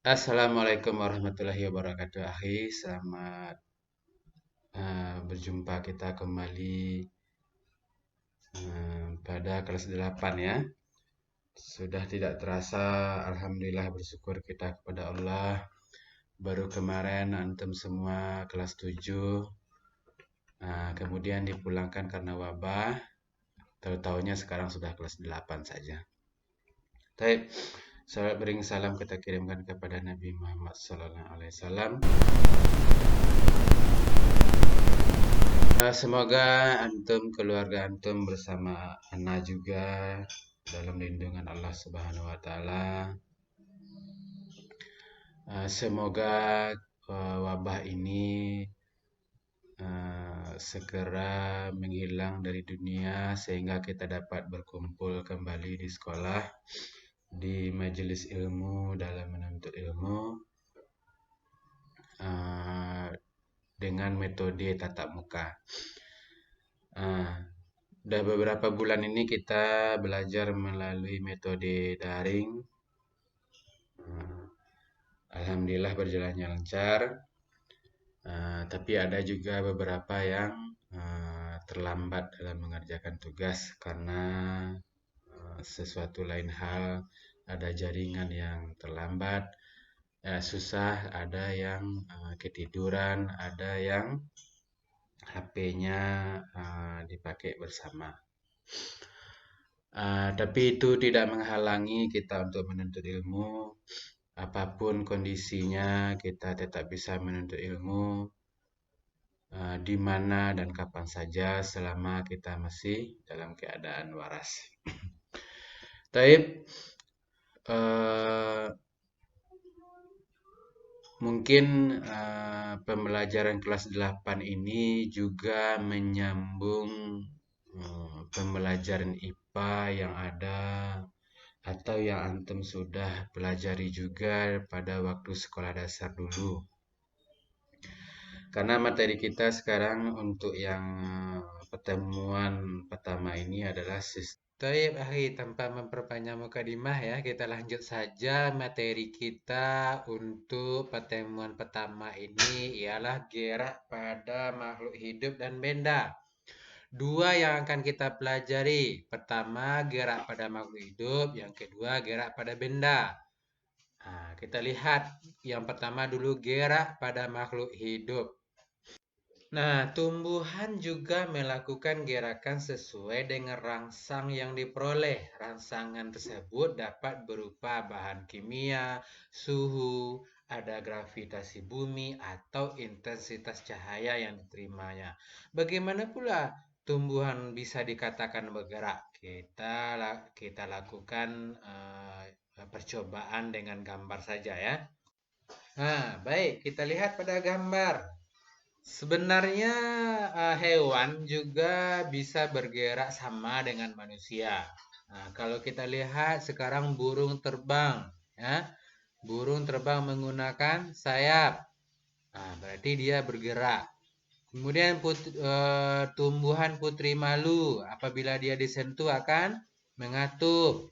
Assalamualaikum warahmatullahi wabarakatuh, akhi. Selamat berjumpa kita kembali pada kelas 8 ya. Sudah tidak terasa, alhamdulillah bersyukur kita kepada Allah. Baru kemarin antum semua kelas 7, kemudian dipulangkan karena wabah. Tahu-taunya sekarang sudah kelas 8 saja. Baik, salam bering salam kita kirimkan kepada Nabi Muhammad SAW. Semoga antum, keluarga antum bersama Ana juga dalam lindungan Allah Subhanahu wa taala. Semoga wabah ini segera menghilang dari dunia sehingga kita dapat berkumpul kembali di sekolah, di majelis ilmu dalam menuntut ilmu dengan metode tatap muka. Udah beberapa bulan ini kita belajar melalui metode daring. Alhamdulillah berjalannya lancar. Tapi ada juga beberapa yang terlambat dalam mengerjakan tugas karena sesuatu lain hal. Ada jaringan yang terlambat, susah, ada yang ketiduran, ada yang HP-nya dipakai bersama. Tapi itu tidak menghalangi kita untuk menuntut ilmu. Apapun kondisinya, kita tetap bisa menuntut ilmu di mana dan kapan saja selama kita masih dalam keadaan waras. Taib, mungkin pembelajaran kelas 8 ini juga menyambung pembelajaran IPA yang ada atau yang antum sudah pelajari juga pada waktu sekolah dasar dulu. Karena materi kita sekarang untuk yang pertemuan pertama ini adalah sistem. Taib, akhi, tanpa memperpanjang mukadimah ya, kita lanjut saja materi kita untuk pertemuan pertama ini ialah gerak pada makhluk hidup dan benda. Dua yang akan kita pelajari. Pertama, gerak pada makhluk hidup. Yang kedua, gerak pada benda. Kita lihat yang pertama dulu, gerak pada makhluk hidup. Nah, tumbuhan juga melakukan gerakan sesuai dengan rangsang yang diperoleh. Rangsangan tersebut dapat berupa bahan kimia, suhu, ada gravitasi bumi, atau intensitas cahaya yang diterimanya. Bagaimana pula tumbuhan bisa dikatakan bergerak? Kita lakukan percobaan dengan gambar saja ya. Baik, kita lihat pada gambar. Sebenarnya hewan juga bisa bergerak sama dengan manusia. Kalau kita lihat sekarang burung terbang, ya, burung terbang menggunakan sayap. Berarti dia bergerak. Kemudian tumbuhan putri malu, apabila dia disentuh akan mengatup.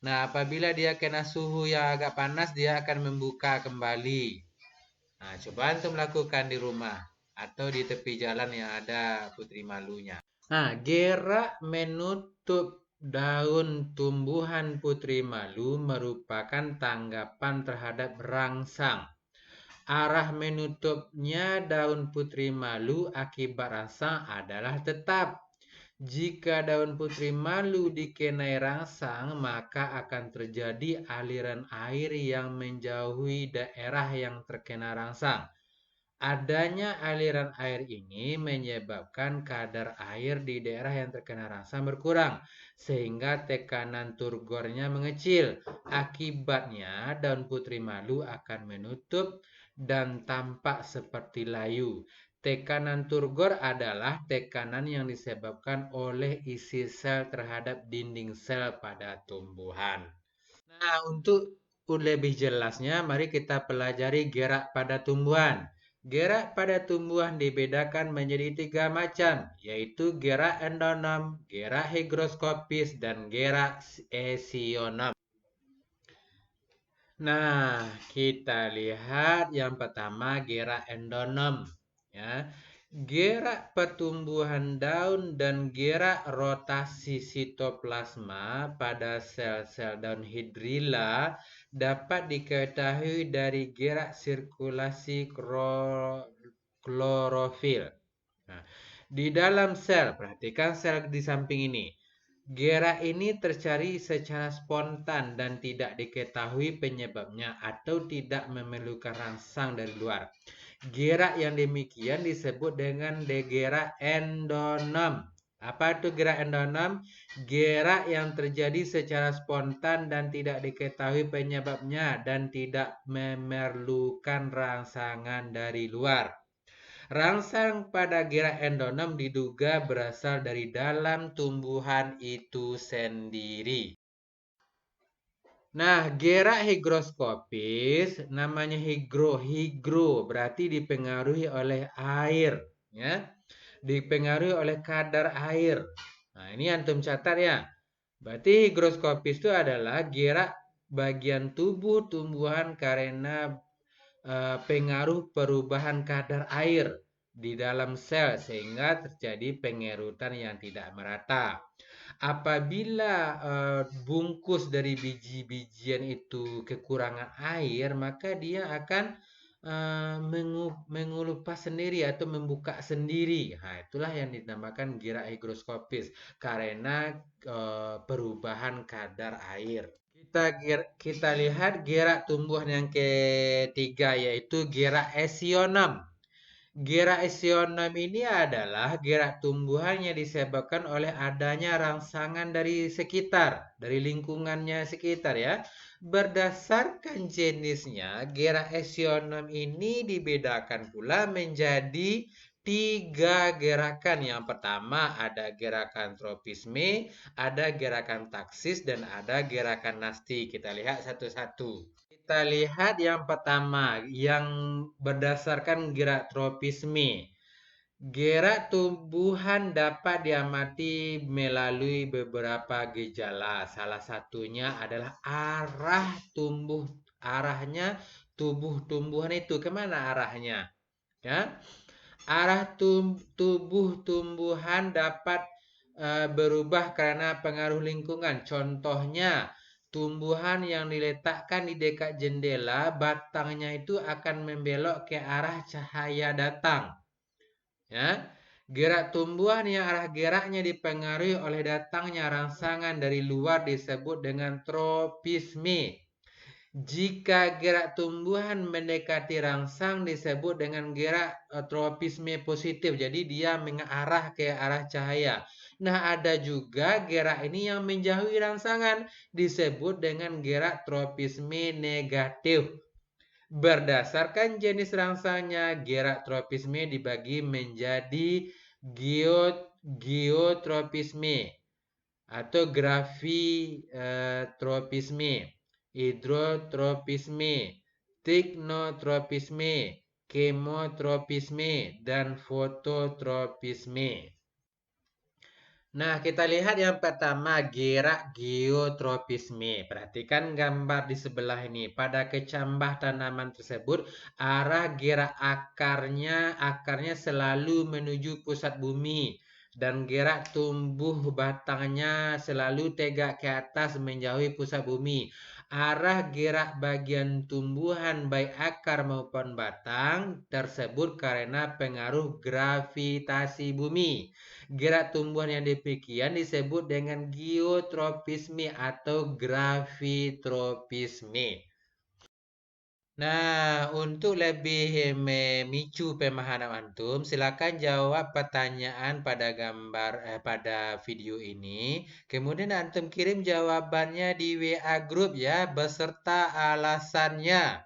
Nah, apabila dia kena suhu yang agak panas, dia akan membuka kembali. Coba antum lakukan di rumah atau di tepi jalan yang ada putri malunya. Gerak menutup daun tumbuhan putri malu merupakan tanggapan terhadap rangsang. Arah menutupnya daun putri malu akibat rangsang adalah tetap. Jika daun putri malu dikenai rangsang, maka akan terjadi aliran air yang menjauhi daerah yang terkena rangsang. Adanya aliran air ini menyebabkan kadar air di daerah yang terkena rangsang berkurang, sehingga tekanan turgornya mengecil. Akibatnya, daun putri malu akan menutup dan tampak seperti layu. Tekanan turgor adalah tekanan yang disebabkan oleh isi sel terhadap dinding sel pada tumbuhan. Untuk lebih jelasnya, mari kita pelajari gerak pada tumbuhan. Gerak pada tumbuhan dibedakan menjadi 3 macam, yaitu gerak endonom, gerak higroskopis, dan gerak esionom. Nah, kita lihat yang pertama gerak endonom. Ya. Gerak pertumbuhan daun dan gerak rotasi sitoplasma pada sel-sel daun hidrilla dapat diketahui dari gerak sirkulasi klorofil. Nah, di dalam sel, perhatikan sel di samping ini. Gerak ini terjadi secara spontan dan tidak diketahui penyebabnya atau tidak memerlukan rangsang dari luar. Gerak yang demikian disebut dengan gerak endonom. Apa itu gerak endonom? Gerak yang terjadi secara spontan dan tidak diketahui penyebabnya dan tidak memerlukan rangsangan dari luar. Rangsang pada gerak endonom diduga berasal dari dalam tumbuhan itu sendiri. Nah, gerak higroskopis namanya higro berarti dipengaruhi oleh air, ya. Dipengaruhi oleh kadar air. Nah, ini antum catat ya. Berarti higroskopis itu adalah gerak bagian tubuh tumbuhan karena pengaruh perubahan kadar air di dalam sel sehingga terjadi pengerutan yang tidak merata. Apabila bungkus dari biji-bijian itu kekurangan air, maka dia akan mengelupas sendiri atau membuka sendiri. Nah, itulah yang dinamakan gerak higroskopis karena perubahan kadar air. Kita lihat gerak tumbuhan yang ketiga yaitu gerak esionom. Gerak esionom ini adalah gerak tumbuhan yang disebabkan oleh adanya rangsangan dari sekitar, dari lingkungannya sekitar ya. Berdasarkan jenisnya, gerak esionom ini dibedakan pula menjadi 3 gerakan. Yang pertama ada gerakan tropisme, ada gerakan taksis, dan ada gerakan nasti. Kita lihat satu-satu. Kita lihat yang pertama, yang berdasarkan gerak tropisme. Gerak tumbuhan dapat diamati melalui beberapa gejala. Salah satunya adalah arahnya tubuh tumbuhan itu kemana arahnya? Ya, arah tubuh tumbuhan dapat berubah karena pengaruh lingkungan. Contohnya, tumbuhan yang diletakkan di dekat jendela, batangnya itu akan membelok ke arah cahaya datang. Ya, gerak tumbuhan yang arah geraknya dipengaruhi oleh datangnya rangsangan dari luar disebut dengan tropisme. Jika gerak tumbuhan mendekati rangsang disebut dengan gerak tropisme positif. Jadi dia mengarah ke arah cahaya. Nah, ada juga gerak ini yang menjauhi rangsangan disebut dengan gerak tropisme negatif. Berdasarkan jenis rangsangnya, gerak tropisme dibagi menjadi geotropisme atau gravitropisme, hidrotropisme, tiknotropisme, kemotropisme, dan fototropisme. Nah, kita lihat yang pertama, gerak geotropisme. Perhatikan gambar di sebelah ini. Pada kecambah tanaman tersebut, arah gerak akarnya selalu menuju pusat bumi. Dan gerak tumbuh batangnya selalu tegak ke atas menjauhi pusat bumi. Arah gerak bagian tumbuhan baik akar maupun batang tersebut karena pengaruh gravitasi bumi. Gerak tumbuhan yang demikian disebut dengan geotropisme atau gravitropisme. Nah, untuk lebih memicu pemahaman antum, silakan jawab pertanyaan pada pada video ini. Kemudian antum kirim jawabannya di WA grup ya beserta alasannya.